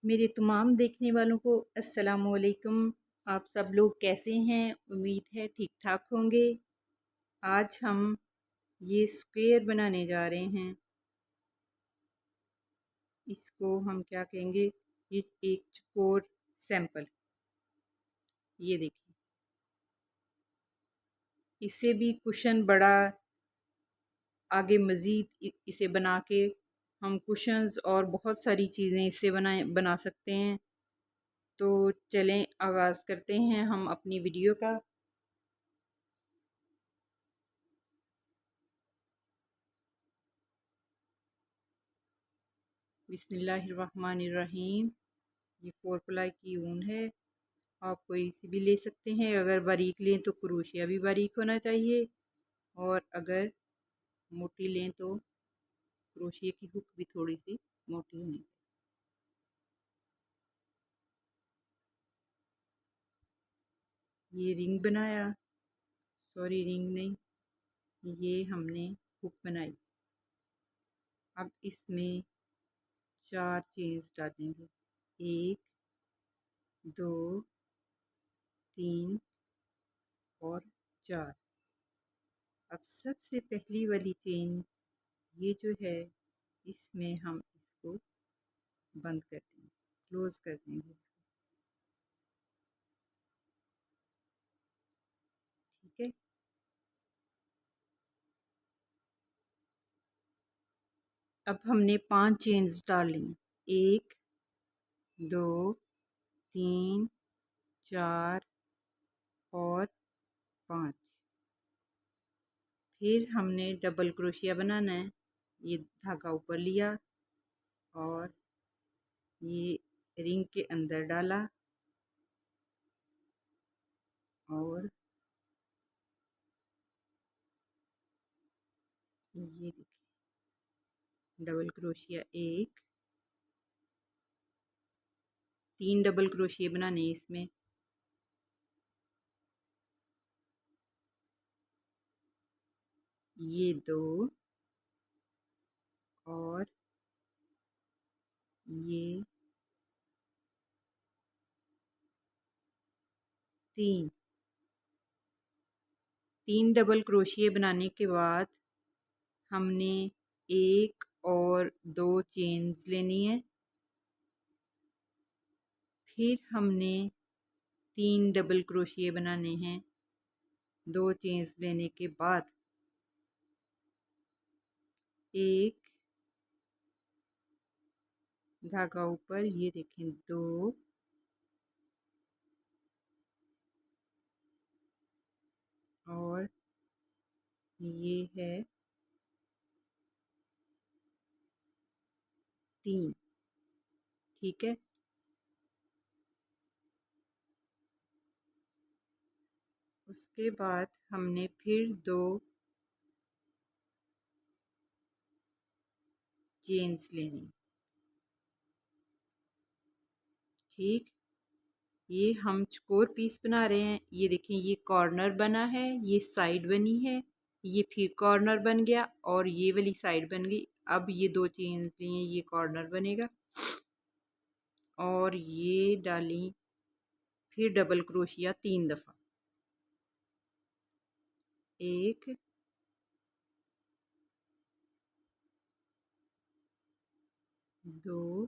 मेरे तमाम देखने वालों को अस्सलामुअलैकुम। आप सब लोग कैसे हैं? उम्मीद है ठीक ठाक होंगे। आज हम ये स्क्वायर बनाने जा रहे हैं। इसको हम क्या कहेंगे? ये एक चौकोर सैंपल, ये देखिए। इससे भी कुशन बड़ा आगे मज़ीद इसे बना के हम कुशन्स और बहुत सारी चीज़ें इससे बना सकते हैं। तो चलें आगाज़ करते हैं हम अपनी वीडियो का। बिस्मिल्लाहिर्रहमानिर्रहीम। ये 4 प्लाई की ऊन है। आप कोई सी भी ले सकते हैं। अगर बारीक लें तो क्रोशिया भी बारीक होना चाहिए, और अगर मोटी लें तो क्रोशिया की हुक भी थोड़ी सी मोटी होनी चाहिए। ये रिंग बनाया, सॉरी रिंग नहीं, ये हमने हुक बनाई। अब इसमें 4 चेन्स डालेंगे। 1 2 3 और 4। अब सबसे पहली वाली चेन ये जो है, इसमें हम इसको बंद कर देंगे, क्लोज कर देंगे इसको। ठीक है। अब हमने 5 चेन्स डाल ली। 1 2 3 4 और 5। फिर हमने डबल क्रोशिया बनाना है। ये धागा ऊपर लिया और ये रिंग के अंदर डाला, और ये देखिए डबल क्रोशिया 1, 3 डबल क्रोशिया बनाने हैं इसमें। ये 2 और ये 3। 3 डबल क्रोशिया बनाने के बाद हमने 1 और 2 चेन्स लेनी है। फिर हमने 3 डबल क्रोशिया बनाने हैं 2 चेन्स लेने के बाद। 1 धागा ऊपर, ये देखें 2 और ये है 3। ठीक है। उसके बाद हमने फिर 2 चेन्स लेनी। ठीक, ये हम चौकोर पीस बना रहे हैं। ये देखें, ये कॉर्नर बना है, ये साइड बनी है, ये फिर कॉर्नर बन गया और ये वाली साइड बन गई। अब ये 2 चेन्स लिए, ये कॉर्नर बनेगा, और ये डाली फिर डबल क्रोशिया 3 दफ़ा। 1 2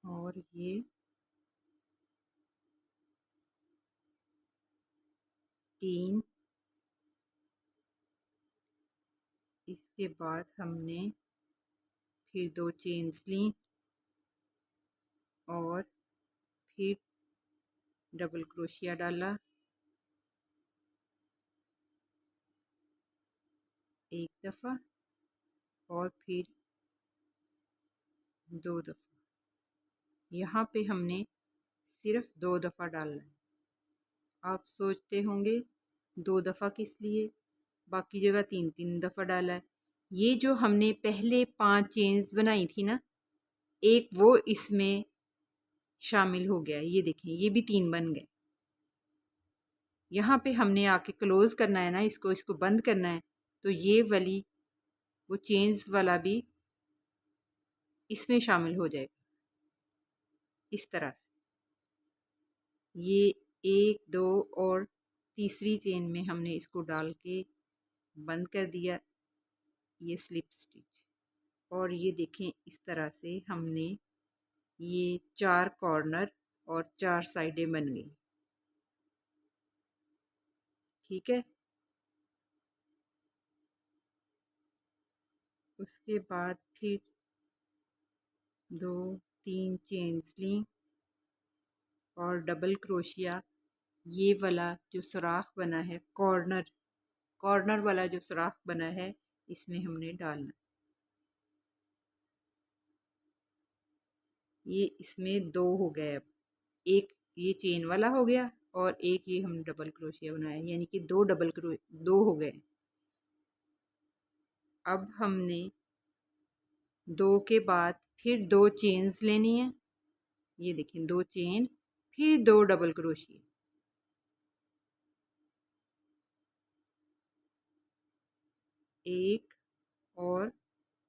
और ये 3। इसके बाद हमने फिर 2 चेन्स ली और फिर डबल क्रोशिया डाला, 1 दफ़ा और फिर 2 दफ़ा। यहाँ पे हमने सिर्फ 2 दफ़ा डालना है। आप सोचते होंगे 2 दफ़ा किस लिए, बाकी जगह 3-3 दफ़ा डाला है। ये जो हमने पहले 5 चेन्स बनाई थी ना, एक वो इसमें शामिल हो गया। ये देखें, ये भी 3 बन गए। यहाँ पे हमने आके क्लोज करना है ना, इसको बंद करना है, तो ये वाली वो चेन्स वाला भी इसमें शामिल हो जाएगा। इस तरह ये 1 2 और तीसरी चेन में हमने इसको डाल के बंद कर दिया, ये स्लिप स्टिच। और ये देखें इस तरह से हमने ये 4 कॉर्नर और 4 साइडें बन गई। ठीक है, उसके बाद फिर 2 3 चेन्स ली और डबल क्रोशिया, ये वाला जो सुराख बना है कॉर्नर वाला जो सुराख बना है इसमें हमने डालना। ये इसमें 2 हो गए। अब एक ये चेन वाला हो गया और एक ये हम डबल क्रोशिया बनाया, यानी कि 2 हो गए। अब हमने 2 के बाद फिर 2 चेन्स लेनी है। ये देखें 2 चेन फिर 2 डबल क्रोशिया, एक और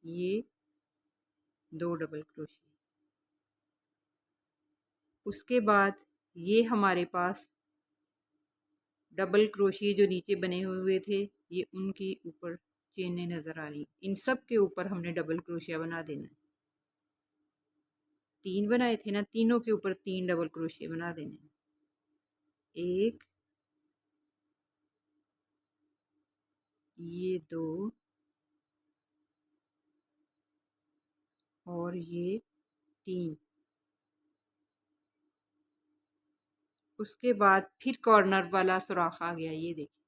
ये 2 डबल क्रोशिया। उसके बाद ये हमारे पास डबल क्रोशिया जो नीचे बने हुए थे ये उनकी ऊपर चेनें नज़र आ रही, इन सब के ऊपर हमने डबल क्रोशिया बना देना है। 3 बनाए थे ना, तीनों के ऊपर 3 डबल क्रोशिया बना देने हैं। एक, ये 2 और ये 3। उसके बाद फिर कॉर्नर वाला सुराख आ गया, ये देखिए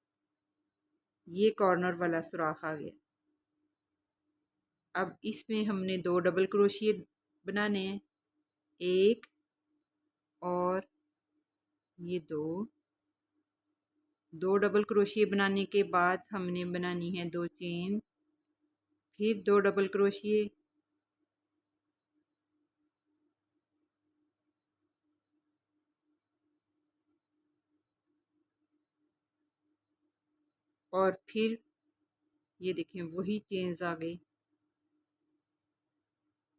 ये कॉर्नर वाला सुराख आ गया। अब इसमें हमने 2 डबल क्रोशिया बनाने हैं, एक और ये 2 डबल क्रोशिया बनाने के बाद हमने बनानी है 2 चेन, फिर 2 डबल क्रोशिया, और फिर ये देखें वही चेन्स आ गई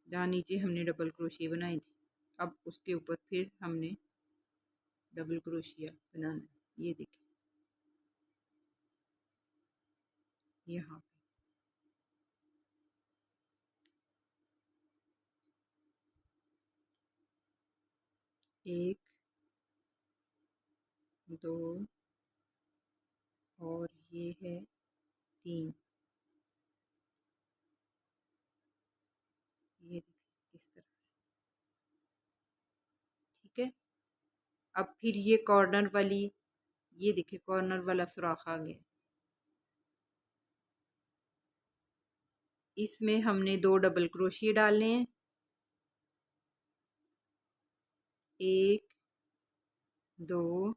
जहाँ नीचे हमने डबल क्रोशिया बनाई थी। अब उसके ऊपर फिर हमने डबल क्रोशिया बनाना है। ये देखें यहाँ एक, 2 और ये है 3। ये इस तरह, ठीक है। अब फिर ये कॉर्नर वाली, ये देखिए कॉर्नर वाला सुराख आ गया, इसमें हमने 2 डबल क्रोशिया डालने हैं, एक, 2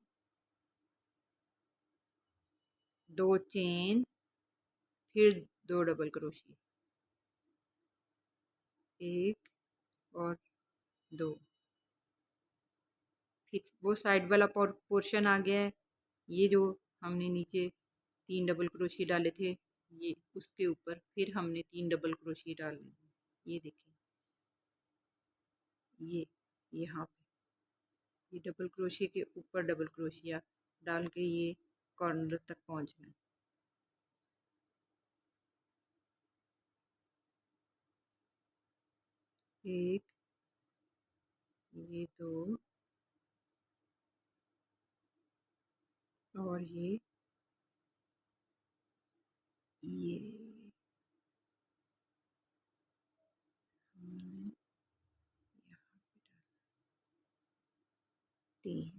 चेन फिर 2 डबल क्रोशिया, एक और 2। फिर वो साइड वाला पोर्शन आ गया है, ये जो हमने नीचे 3 डबल क्रोशिया डाले थे ये उसके ऊपर फिर हमने 3 डबल क्रोशिया डालने हैं। ये देखिए ये यहाँ पे ये डबल क्रोशिया के ऊपर डबल क्रोशिया डाल के ये कॉर्नर तक पहुँचना है। एक, ये 2 और ये हमने यहाँ पे डाला 3।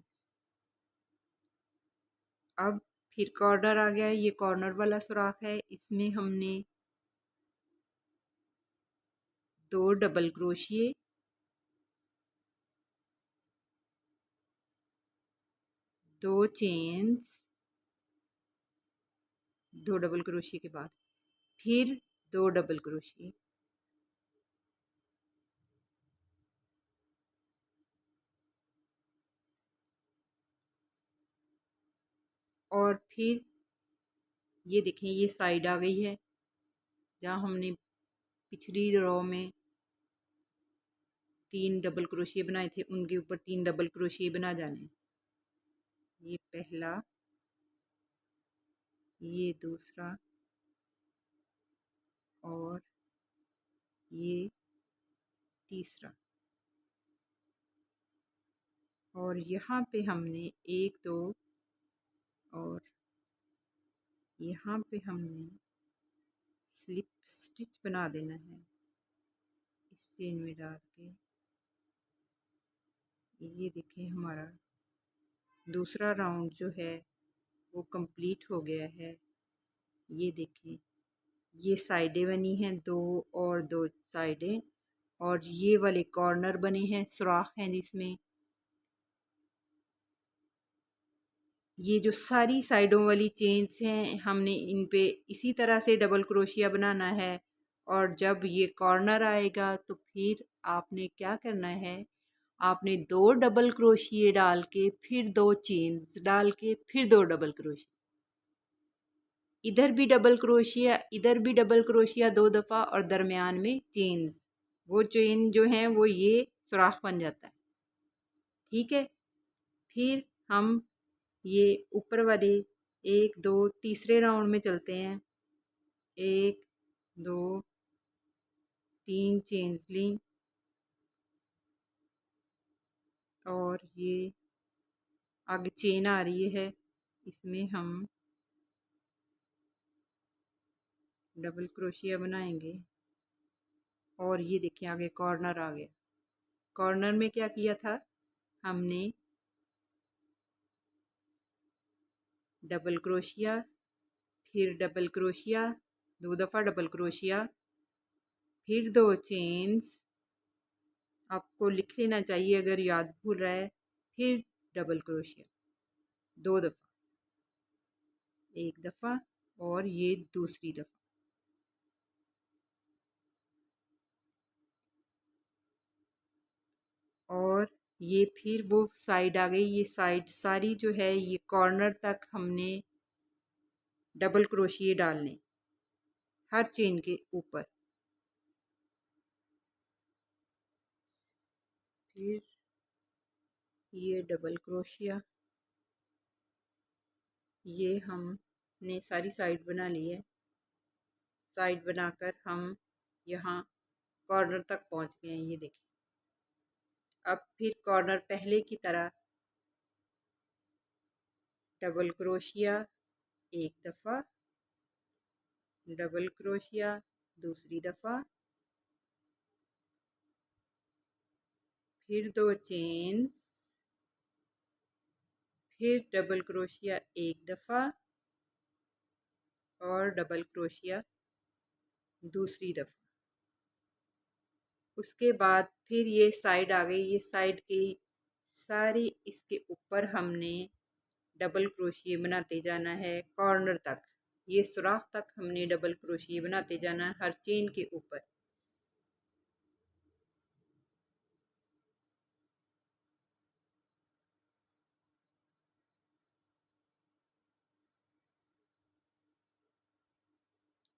अब फिर कॉर्नर आ गया है, ये कॉर्नर वाला सुराख है, इसमें हमने 2 double crochet, 2 chains, 2 double crochet के बाद फिर 2 डबल क्रोशिया, और फिर ये देखें ये साइड आ गई है जहाँ हमने पिछली रो में 3 डबल क्रोशिया बनाए थे उनके ऊपर 3 डबल क्रोशिया बना जाने। ये पहला, ये दूसरा और ये तीसरा। और यहाँ पे हमने 1 2 और यहाँ पे हमने स्लिप स्टिच बना देना है इस चेन में डाल के। ये देखिए हमारा दूसरा राउंड जो है वो कंप्लीट हो गया है। ये देखिए ये साइडें बनी हैं 2 और 2 साइडें, और ये वाले कॉर्नर बने हैं, सुराख हैं जिसमें। ये जो सारी साइडों वाली चेन्स हैं हमने इन पे इसी तरह से डबल क्रोशिया बनाना है। और जब ये कॉर्नर आएगा तो फिर आपने क्या करना है, आपने 2 डबल क्रोशिए डाल के फिर 2 चेन्स डाल के फिर 2 डबल क्रोशिया, इधर भी डबल क्रोशिया इधर भी डबल क्रोशिया 2 दफ़ा, और दरमियान में चेन्स। वो चेन जो हैं वो ये सुराख बन जाता है। ठीक है, फिर हम ये ऊपर वाले 1 2 तीसरे राउंड में चलते हैं। 1 2 3 चेन्स ली और ये आगे चेन आ रही है, इसमें हम डबल क्रोशिया बनाएंगे। और ये देखिए आगे कॉर्नर आ गया। कॉर्नर में क्या किया था हमने, डबल क्रोशिया फिर डबल क्रोशिया, 2 दफ़ा डबल क्रोशिया, फिर 2 चेन्स, आपको लिख लेना चाहिए अगर याद भूल रहा है, फिर डबल क्रोशिया 2 दफ़ा, 1 दफ़ा और ये दूसरी दफ़ा। और ये फिर वो साइड आ गई, ये साइड सारी जो है ये कॉर्नर तक हमने डबल क्रोशिए डालने हर चेन के ऊपर। फिर ये डबल क्रोशिया, ये हमने सारी साइड बना ली है। साइड बनाकर हम यहाँ कॉर्नर तक पहुँच गए हैं, ये देखिए। अब फिर कॉर्नर पहले की तरह डबल क्रोशिया 1 दफ़ा, डबल क्रोशिया दूसरी दफ़ा, फिर 2 चेन्स, फिर डबल क्रोशिया 1 दफ़ा और डबल क्रोशिया दूसरी दफ़ा। उसके बाद फिर ये साइड आ गई, ये साइड की सारी इसके ऊपर हमने डबल क्रोशिए बनाते जाना है कॉर्नर तक। ये सुराख तक हमने डबल क्रोशिए बनाते जाना है हर चेन के ऊपर।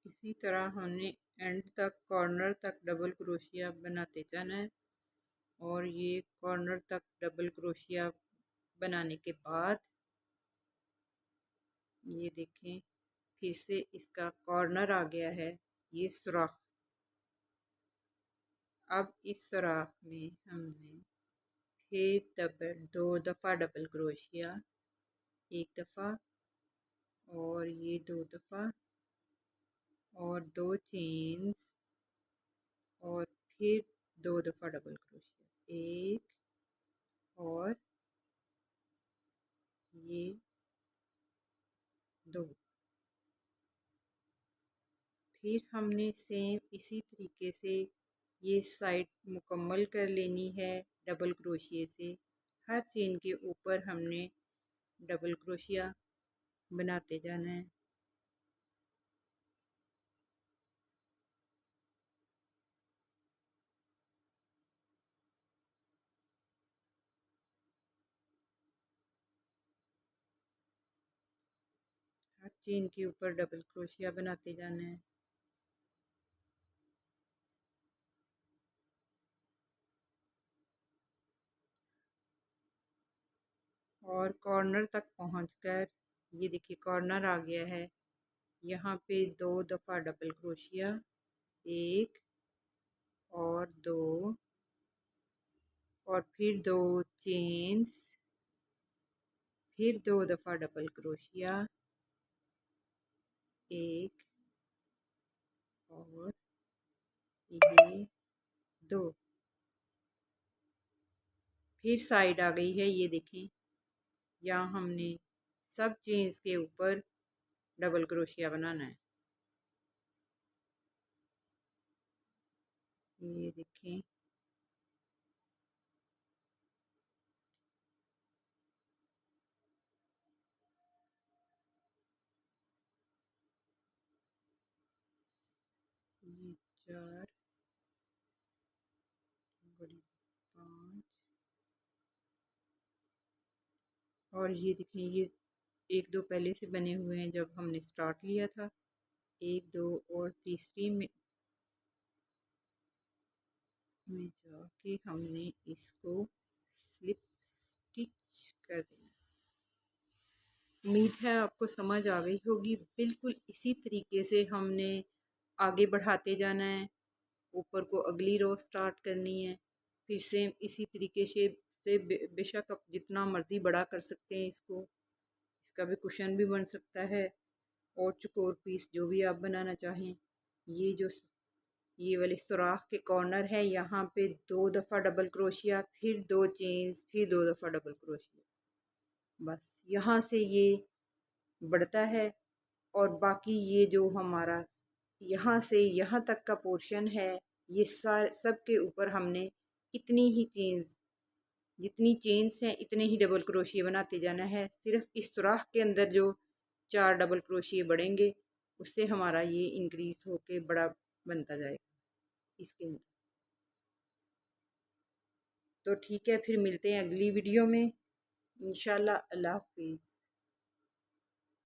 इसी तरह हमने एंड तक कॉर्नर तक डबल क्रोशिया बनाते जाना है। और ये कॉर्नर तक डबल क्रोशिया बनाने के बाद ये देखें फिर से इसका कॉर्नर आ गया है, ये सुराख। अब इस सुराख में हमने फिर डबल 2 दफ़ा डबल क्रोशिया, 1 दफ़ा और ये 2 दफ़ा और 2 चेन्स और फिर 2 दफ़ा डबल क्रोशिया, 1 और ये 2। फिर हमने सेम इसी तरीके से ये साइड मुकम्मल कर लेनी है डबल क्रोशिए से। हर चेन के ऊपर हमने डबल क्रोशिया बनाते जाना है। हर चेन के ऊपर डबल क्रोशिया बनाते जाना है। और कॉर्नर तक पहुंचकर ये देखिए कॉर्नर आ गया है। यहाँ पे 2 दफ़ा डबल क्रोशिया, 1 और 2 और फिर 2 चेन्स, फिर 2 दफ़ा डबल क्रोशिया, 1 और ये 2। फिर साइड आ गई है, ये देखें। यहाँ हमने सब चेन्स के ऊपर डबल क्रोशिया बनाना है। ये देखें, ये 4 बड़ी 5 और ये देखें, ये 1-2 पहले से बने हुए हैं जब हमने स्टार्ट लिया था। 1-2 और तीसरी में जाके हमने इसको स्लिप स्टिच कर देना। उम्मीद है आपको समझ आ गई होगी। बिल्कुल इसी तरीके से हमने आगे बढ़ाते जाना है। ऊपर को अगली रो स्टार्ट करनी है। फिर सेम इसी तरीके से बेशक आप जितना मर्ज़ी बड़ा कर सकते हैं इसको। इसका भी कुशन भी बन सकता है और चौकोर पीस जो भी आप बनाना चाहें। ये जो ये वाले सुराख के कॉर्नर है, यहाँ पे 2 दफ़ा डबल क्रोशिया, फिर 2 चेन्स, फिर 2 दफ़ा डबल क्रोशिया। बस यहाँ से ये बढ़ता है और बाकी ये जो हमारा यहाँ से यहाँ तक का पोर्शन है, ये सब के ऊपर हमने इतनी ही चेन्स, जितनी चेन्स हैं इतने ही डबल क्रोशिया बनाते जाना है। सिर्फ इस सुराख के अंदर जो 4 डबल क्रोशिया बढ़ेंगे, उससे हमारा ये इंक्रीज़ होके बड़ा बनता जाएगा इसके अंदर। तो ठीक है, फिर मिलते हैं अगली वीडियो में इंशाल्लाह। अल्लाह हाफिज़।